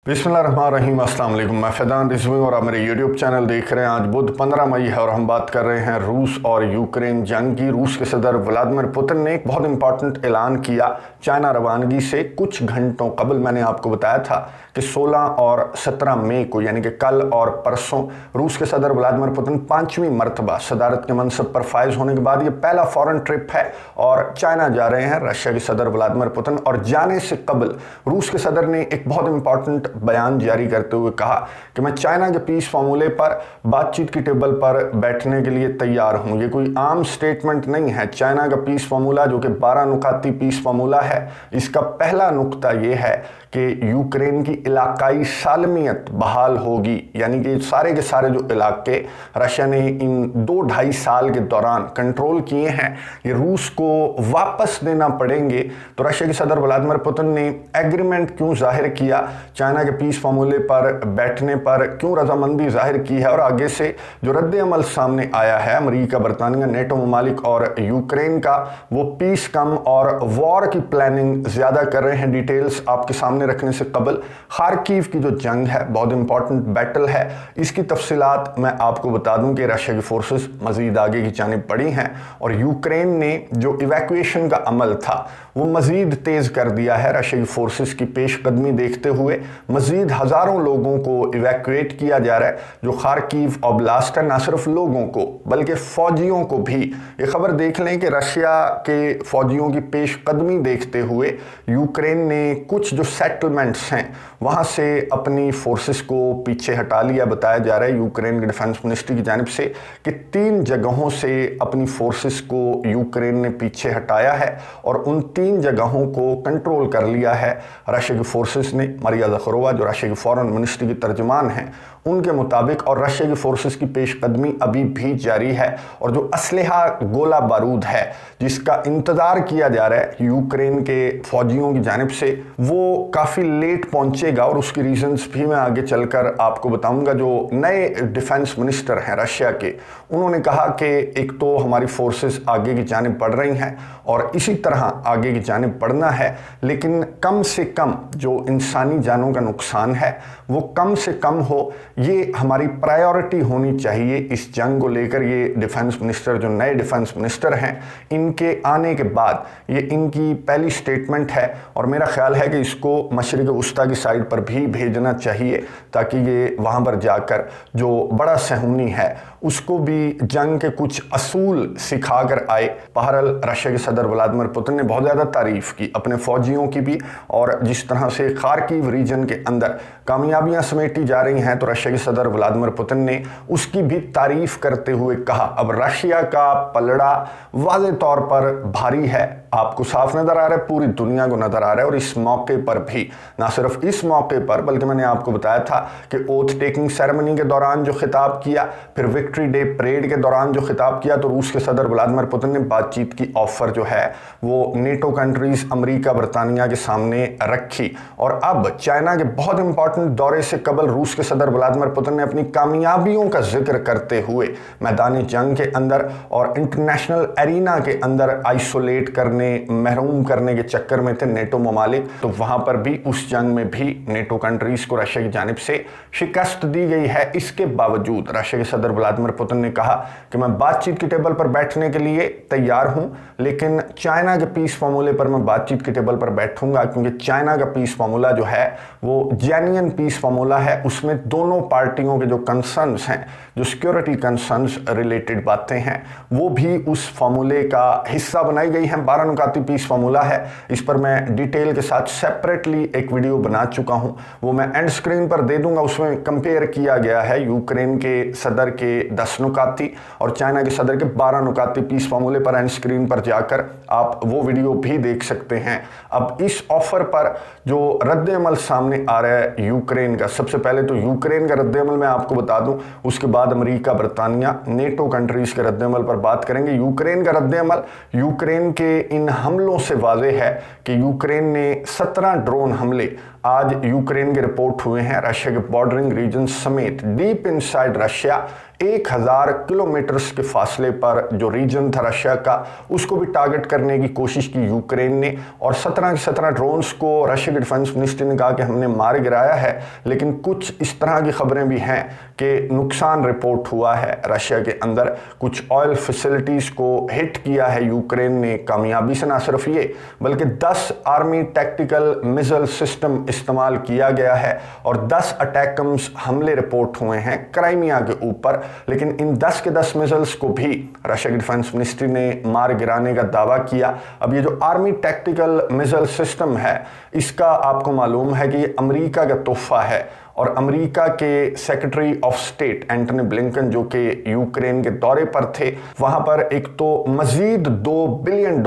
बिस्मिल्लाहिर्रहमानिर्रहीम, अस्सलाम वालेकुम। मैं फैज़ान रिजवी और आप मेरे यूट्यूब चैनल देख रहे हैं। आज बुध 15 मई है और हम बात कर रहे हैं रूस और यूक्रेन जंग की। रूस के सदर व्लादिमीर पुतिन ने एक बहुत इंपॉर्टेंट ऐलान किया चाइना रवानगी से कुछ घंटों कबल। मैंने आपको बताया था कि 16 और 17 मई को यानी कि कल और परसों रूस के सदर व्लादिमीर पुतिन 5वीं मरतबा सदारत के मनसब पर फायज होने के बाद ये पहला फॉरेन ट्रिप है और चाइना जा रहे हैं रशिया के सदर व्लादिमीर पुतिन। और जाने से कबल रूस के सदर ने एक बहुत इंपॉर्टेंट बयान जारी करते हुए कहा कि मैं चाइना के पीस फार्मूले पर बातचीत की टेबल पर बैठने के लिए तैयार हूं। ये कोई आम स्टेटमेंट नहीं है। चाइना का पीस फार्मूला जो कि 12 नुकाती पीस फार्मूला है, इसका पहला नुक्ता ये है कि यूक्रेन की इलाकाई सालमियत बहाल होगी, यानी कि सारे के सारे जो इलाके रशिया ने इन 2-2.5 साल के दौरान कंट्रोल किए हैं ये रूस को वापस देना पड़ेंगे। तो रशिया के सदर व्लादिमीर पुतिन ने एग्रीमेंट क्यों जाहिर किया, चाइना के पीस फार्मूले पर बैठने पर क्यों रजामंदी जाहिर की है और आगे से जो रद्द अमल सामने आया है अमेरिका, बरतानिया, नेटो ममालिक और यूक्रेन का, वो पीस कम और वॉर की प्लानिंग ज़्यादा कर रहे हैं। डिटेल्स आपके सामने रखने से कबल खार्किव की जो जंग है बहुत इंपॉर्टेंट बैटल है, इसकी तफसीलात मैं आपको बता दूं कि रशिया की फोर्सेस मजीद आगे की जानिब बढ़ी हैं और यूक्रेन ने जो इवैक्यूएशन का अमल था वो मजीद तेज़ कर दिया है। रशिया की फोर्सेस की पेशकदमी देखते हुए मजीद हज़ारों लोगों को इवैक्यूएट किया जा रहा है। जो खार्किव ओब्लास्ट है, ना सिर्फ लोगों को बल्कि फ़ौजियों को भी। ये खबर देख लें कि रशिया के फ़ौजियों की पेशकदमी देखते हुए यूक्रेन ने कुछ जो सेटलमेंट्स हैं वहाँ से अपनी फोर्सेस को पीछे हटा लिया। बताया जा रहा है यूक्रेन के डिफेंस मिनिस्ट्री की जानिब से कि 3 जगहों से अपनी फोर्सेस को यूक्रेन ने पीछे हटाया है और उन 3 जगहों को कंट्रोल कर लिया है रशिया की फोर्सेस ने। मारिया ज़खरोवा जो रशिया की फॉरेन मिनिस्ट्री की तर्जमान हैं, उनके मुताबिक और रशिया की फोर्सेस की पेशकदमी अभी भी जारी है और जो असलहा गोला बारूद है जिसका इंतज़ार किया जा रहा है यूक्रेन के फौजियों की जानिब से, वो काफ़ी लेट पहुंचेगा और उसकी रीजंस भी मैं आगे चलकर आपको बताऊंगा। जो नए डिफेंस मिनिस्टर हैं रशिया के, उन्होंने कहा कि एक तो हमारी फोर्सेस आगे की जानिब बढ़ रही हैं और इसी तरह आगे की जानिब बढ़ना है, लेकिन कम से कम जो इंसानी जानों का नुकसान है वो कम से कम हो, ये हमारी प्रायोरिटी होनी चाहिए इस जंग को लेकर। ये डिफेंस मिनिस्टर जो नए डिफेंस मिनिस्टर हैं, इनके आने के बाद ये इनकी पहली स्टेटमेंट है और मेरा ख्याल है कि इसको मशरिक़ वस्ता की साइड पर भी भेजना चाहिए ताकि ये वहाँ पर जाकर जो बड़ा सहूनी है उसको भी जंग के कुछ असूल सिखा कर आए। बहरहाल रशिया के सदर व्लादिमीर पुतिन ने बहुत ज़्यादा तारीफ़ की अपने फ़ौजियों की भी, और जिस तरह से खार्किव रीजन के अंदर कामयाबियां समेटी जा रही हैं तो रशिया के सदर व्लादिमीर पुतिन ने उसकी भी तारीफ़ करते हुए कहा अब रशिया का पलड़ा वाज़े तौर पर भारी है, आपको साफ नज़र आ रहा है, पूरी दुनिया को नज़र आ रहा है। और इस मौके पर भी, ना सिर्फ इस मौके पर बल्कि मैंने आपको बताया था कि ओथ टेकिंग सेरेमनी के दौरान जो खिताब किया, फिर विक्ट्री डे परेड के दौरान जो खिताब किया, तो रूस के सदर व्लादिमीर पुतिन ने बातचीत की ऑफर जो है वो नेटो कंट्रीज अमेरिका, बरतानिया के सामने रखी। और अब चाइना के बहुत इंपॉर्टेंट दौरे से कबल रूस के सदर व्लादिमीर पुतिन ने अपनी कामयाबियों का जिक्र करते हुए मैदानी जंग के अंदर और इंटरनेशनल एरिना के अंदर आइसोलेट करने, महरूम करने के चक्कर में थे नेटो ममालिक, तो वहां पर भी उस जंग में भी नेटो कंट्रीज को रशिया की जानिब से शिकस्त दी गई है। इसके बावजूद रशिया के सदर व्लादिमीर पुतिन ने कहा कि मैं बातचीत की टेबल पर बैठने के लिए तैयार हूं, लेकिन चाइना के पीस फार्मूले पर मैं बातचीत की टेबल पर बैठूंगा क्योंकि चाइना का पीस फार्मूला जो है वो जेन्युइन पीस फार्मूला है। उसमें दोनों पार्टियों के जो कंसर्न्स हैं, जो सिक्योरिटी कंसर्न्स रिलेटेड बातें हैं, वो भी उस फार्मूले का हिस्सा बनाई गई हैं। 12 नुकाती पीस फार्मूला है, इस पर मैं डिटेल के साथ सेपरेटली एक वीडियो बना चुका हूं, वो मैं एंड स्क्रीन पर दे दूंगा। उसमें कंपेयर किया गया है यूक्रेन के सदर के 10 नुकाती और चाइना के सदर के 12 नुकाती पीस फार्मूले पर। एंड स्क्रीन पर जाकर आप वो वीडियो भी देख सकते हैं। अब इस ऑफर पर जो रद्द अमल सामने आ रहा है यूक्रेन का, सबसे पहले तो यूक्रेन का रद्द अमल मैं आपको बता दूं, उसके बाद अमेरिका, बरतानिया, नेटो कंट्रीज के रद्द अमल पर बात करेंगे। यूक्रेन का रद्द अमल, यूक्रेन के इन हमलों से वाज़ेह है कि यूक्रेन ने 17 ड्रोन हमले आज यूक्रेन के रिपोर्ट हुए हैं रशिया के बॉर्डरिंग रीजन समेत डीप इनसाइड रशिया 1000 किलोमीटर के फासले पर जो रीजन था रशिया का, उसको भी टारगेट करने की कोशिश की यूक्रेन ने। और 17 के 17 ड्रोन्स को रशिया के डिफेंस मिनिस्ट्री ने कहा कि हमने मार गिराया है, लेकिन कुछ इस तरह की खबरें भी हैं कि नुकसान रिपोर्ट हुआ है रशिया के अंदर। कुछ ऑयल फैसिलिटीज़ को हिट किया है यूक्रेन ने कामयाबी से। ना सिर्फ ये, बल्कि 10 आर्मी टैक्टिकल मिसाइल सिस्टम इस्तेमाल किया गया है और 10 अटैकम्स हमले रिपोर्ट हुए हैं क्राइमिया के ऊपर। लेकिन इन 10 के 10 मिसाइल्स को भी रशिया की डिफेंस मिनिस्ट्री ने मार गिराने का दावा किया। अब ये जो आर्मी टैक्टिकल मिसाइल सिस्टम है, इसका आपको मालूम है कि ये अमेरिका का तोहफा है और अमेरिका के secretary of state Antony Blinken जो कि यूक्रेन के दौरे पर थे, वहां पर एक तो मजीद $2 बिलियन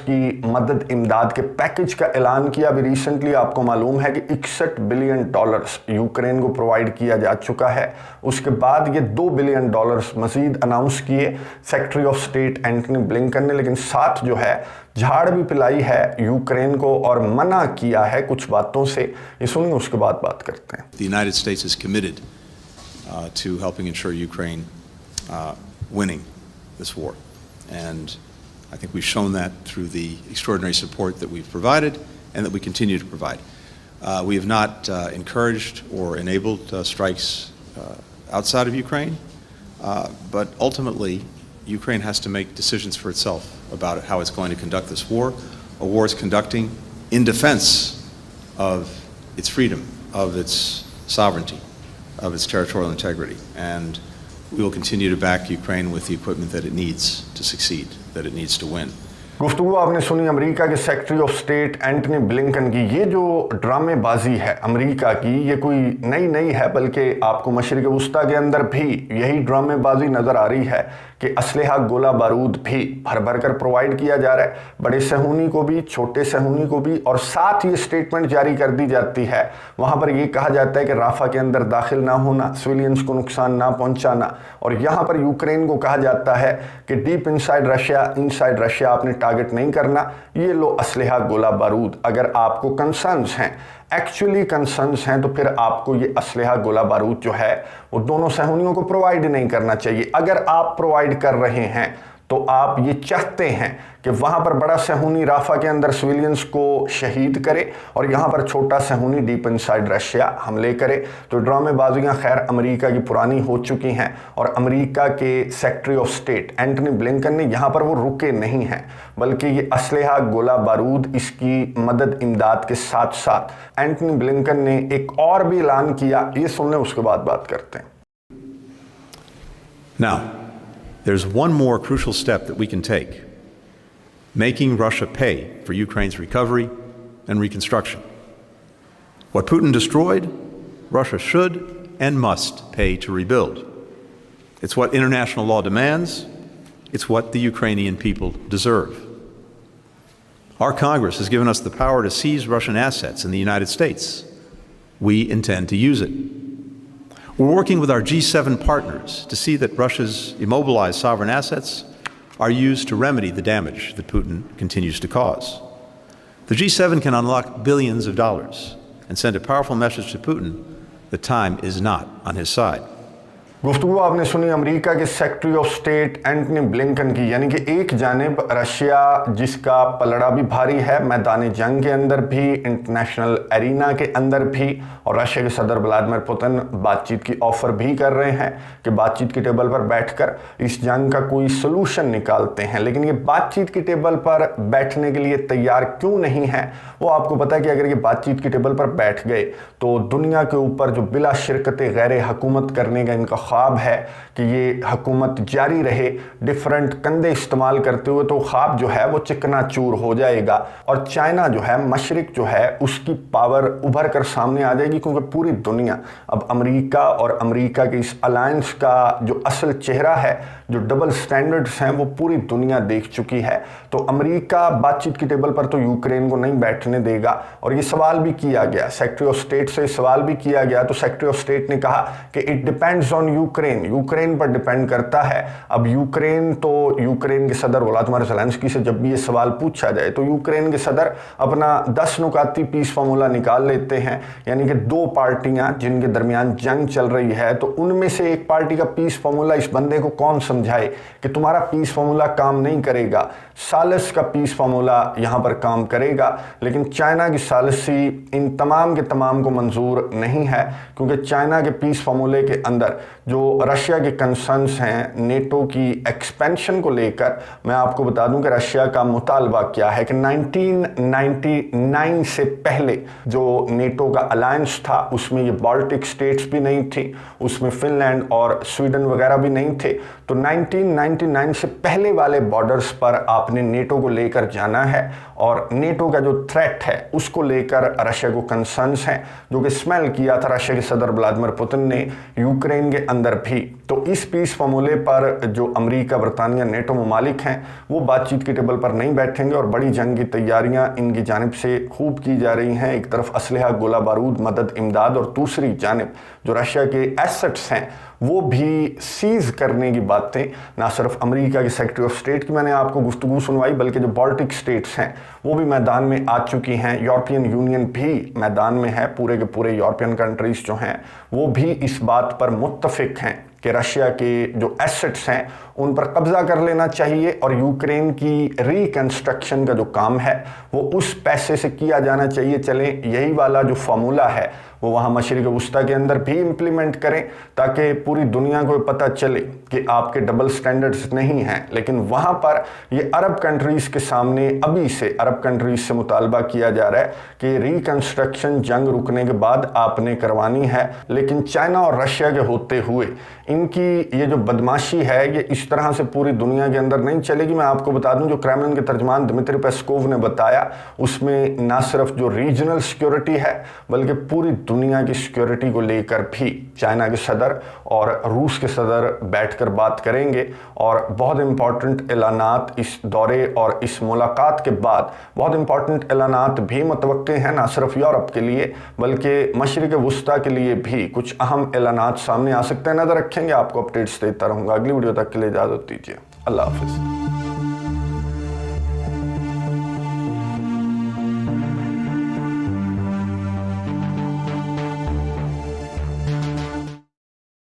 की मदद इमदाद के पैकेज का ऐलान किया। अभी रिसेंटली आपको मालूम है कि $61 बिलियन यूक्रेन को प्रोवाइड किया जा चुका है। उसके बाद ये $2 बिलियन मजीद अनाउंस किए secretary of state Antony Blinken ने, लेकिन साथ जो है झाड़ भी पिलाई है यूक्रेन को और मना किया है कुछ बातों से। ये सुनिए, उसके बाद बात करते हैं। The United States is committed to helping ensure Ukraine winning this war, and I think we've shown that through the extraordinary support that we've provided and that we continue to provide. We have not encouraged or enabled strikes outside of Ukraine, but ultimately Ukraine has to make decisions for itself about how it's going to conduct this war. A war it's conducting in defense of its freedom, of its sovereignty, of its territorial integrity. And we will continue to back Ukraine with the equipment that it needs to succeed, that it needs to win. गुफ्तगू आपने सुनी America के secretary of state Antony Blinken की। ये जो ड्रामेबाजी है America की, ये कोई नई है, बल्कि आपको मशरिक़ वुस्ता के अंदर भी यही ड्रामेबाजी नज़र आ रही है कि असलहा गोला बारूद भी भर भर कर प्रोवाइड किया जा रहा है, बड़े सहूनी को भी, छोटे सहूनी को भी। और साथ ये स्टेटमेंट जारी कर दी जाती है, वहाँ पर ये कहा जाता है कि राफा के अंदर दाखिल ना होना, सिविलियंस को नुकसान ना पहुँचाना। और यहाँ पर यूक्रेन को कहा जाता है कि डीप इनसाइड रशिया आपने टारगेट नहीं करना, ये लो असलहा गोला बारूद। अगर आपको कंसर्न्स हैं, एक्चुअली कंसर्न्स हैं, तो फिर आपको ये असलहा गोला बारूद जो है वो दोनों सहूनियों को प्रोवाइड नहीं करना चाहिए। अगर आप प्रोवाइड कर रहे हैं तो आप ये चाहते हैं कि वहां पर बड़ा सहूनी राफा के अंदर सिविलियंस को शहीद करे और यहां पर छोटा सहूनी डीप इनसाइड रशिया हमले करे। तो ड्रामेबाजियां खैर अमेरिका की पुरानी हो चुकी हैं और अमेरिका के secretary of state Antony Blinken ने यहां पर वो रुके नहीं हैं, बल्कि ये असलहा गोला बारूद, इसकी मदद इमदाद के साथ साथ एंटनी ब्लिंकन ने एक और भी ऐलान किया। ये सुन लें, उसके बाद बात करते हैं। Now, there's one more crucial step that we can take, making Russia pay for Ukraine's recovery and reconstruction. What Putin destroyed, Russia should and must pay to rebuild. It's what international law demands. It's what the Ukrainian people deserve. Our Congress has given us the power to seize Russian assets in the United States. We intend to use it. We're working with our G7 partners to see that Russia's immobilized sovereign assets are used to remedy the damage that Putin continues to cause. The G7 can unlock billions of dollars and send a powerful message to Putin that time is not on his side. गुफ्तगू आपने सुनी America के secretary of state Antony Blinken की, यानी कि एक जानिब Russia जिसका पलड़ा भी भारी है मैदान जंग के अंदर भी, इंटरनेशनल एरिना के अंदर भी, और रशिया के सदर व्लादिमीर पुतिन बातचीत की ऑफर भी कर रहे हैं कि बातचीत की टेबल पर बैठकर इस जंग का कोई सलूशन निकालते हैं। लेकिन ये बातचीत की टेबल पर बैठने के लिए तैयार क्यों नहीं है, वो आपको पता है कि अगर ये बातचीत की टेबल पर बैठ गए तो दुनिया के ऊपर जो बिला शिरकत गैर हुकूमत करने का इनका ख्वाब है कि ये हुकूमत जारी रहे डिफरेंट कंधे इस्तेमाल करते हुए, तो ख्वाब जो है वो चिकना चूर हो जाएगा और चाइना जो है, मशरिक जो है, उसकी पावर उभर कर सामने आ जाएगी। क्योंकि पूरी दुनिया अब अमेरिका और अमेरिका के इस अलायंस का जो असल चेहरा है, जो डबल स्टैंडर्ड्स हैं, वो पूरी दुनिया देख चुकी है। तो अमेरिका बातचीत की टेबल पर तो यूक्रेन को नहीं बैठने देगा। और ये सवाल भी किया गया, सेक्रेटरी ऑफ स्टेट से सवाल भी किया गया, तो सेक्रेटरी ऑफ स्टेट ने कहा कि इट डिपेंड्स ऑन यूक्रेन पर डिपेंड करता है। अब यूक्रेन के सदर व्लादिमीर ज़ेलेंस्की से जब भी ये सवाल पूछा जाए तो यूक्रेन के सदर अपना 10 नुकाती पीस फार्मूला निकाल लेते हैं, यानी कि दो पार्टियां जिनके दरमियान जंग चल रही है, तो उनमें से एक पार्टी का पीस फार्मूला इस बंदे को कौन समझाए कि तुम्हारा पीस फार्मूला काम नहीं करेगा। सालिस का पीस फार्मूला यहां पर काम करेगा, लेकिन चाइना की सालिसी इन तमाम के तमाम को मंजूर नहीं है, क्योंकि चाइना के पीस फार्मूले के अंदर जो रशिया के कंसर्न्स हैं नेटो की एक्सपेंशन को लेकर, मैं आपको बता दूं कि रशिया का मुतालबा क्या है कि 1999 से पहले जो नेटो का अलायंस था उसमें ये बाल्टिक स्टेट्स भी नहीं थी, उसमें फिनलैंड और स्वीडन वगैरह भी नहीं थे। तो 1999 से पहले वाले बॉर्डर्स पर आपने नेटो को लेकर जाना है, और नेटो का जो थ्रेट है उसको लेकर रशिया को कंसर्न्स हैं, जो कि स्मेल किया था रशिया के सदर व्लादिमीर पुतिन ने यूक्रेन के अंदर भी। तो इस पीस फार्मूले पर जो अमेरिका, बरतानिया, नेटो ममालिक हैं वो बातचीत की टेबल पर नहीं बैठेंगे, और बड़ी जंग की तैयारियां इनकी जानिब से खूब की जा रही हैं। एक तरफ असलहा, गोला बारूद, मदद, इमदाद, और दूसरी जानिब जो रशिया के एसेट्स हैं वो भी सीज करने की बातें ना सिर्फ अमेरिका के सेक्रेटरी ऑफ स्टेट की मैंने आपको गुफ्तगू सुनवाई, बल्कि जो बाल्टिक स्टेट्स हैं वो भी मैदान में आ चुकी हैं। यूरोपियन यूनियन भी मैदान में है, पूरे के पूरे यूरोपियन कंट्रीज जो हैं वो भी इस बात पर मुत्तफिक हैं कि रशिया के जो एसेट्स हैं उन पर कब्जा कर लेना चाहिए, और यूक्रेन की रिकंस्ट्रक्शन का जो काम है वो उस पैसे से किया जाना चाहिए। चलें यही वाला जो फार्मूला है वो वहाँ मशरिक़ वुस्ता के अंदर भी इम्प्लीमेंट करें, ताकि पूरी दुनिया को पता चले कि आपके डबल स्टैंडर्ड्स नहीं हैं। लेकिन वहाँ पर ये अरब कंट्रीज़ के सामने अभी से अरब कंट्रीज़ से मुतालबा किया जा रहा है कि रिकंस्ट्रक्शन जंग रुकने के बाद आपने करवानी है। लेकिन चाइना और रशिया के होते हुए इनकी ये जो बदमाशी है ये इस तरह से पूरी दुनिया के अंदर नहीं चलेगी। मैं आपको बता दूं, जो क्रेमलिन के तर्जमान दिमित्री पेस्कोव ने बताया उसमें ना सिर्फ जो रीजनल सिक्योरिटी है बल्कि पूरी दुनिया की सिक्योरिटी को लेकर भी चाइना के सदर और रूस के सदर बैठकर बात करेंगे, और बहुत इंपॉर्टेंट ऐलानात इस दौरे और इस मुलाकात के बाद बहुत इंपॉर्टेंट ऐलानात भी मुतवक्के हैं, ना सिर्फ यूरोप के लिए बल्कि मशरिक़ वुस्ता के लिए भी कुछ अहम ऐलानात सामने आ सकते हैं। नज़र रखेंगे, आपको अपडेट्स देता रहूँगा। अगली वीडियो तक के लिए इजाज़त दीजिए। अल्लाह हाफ़िज़।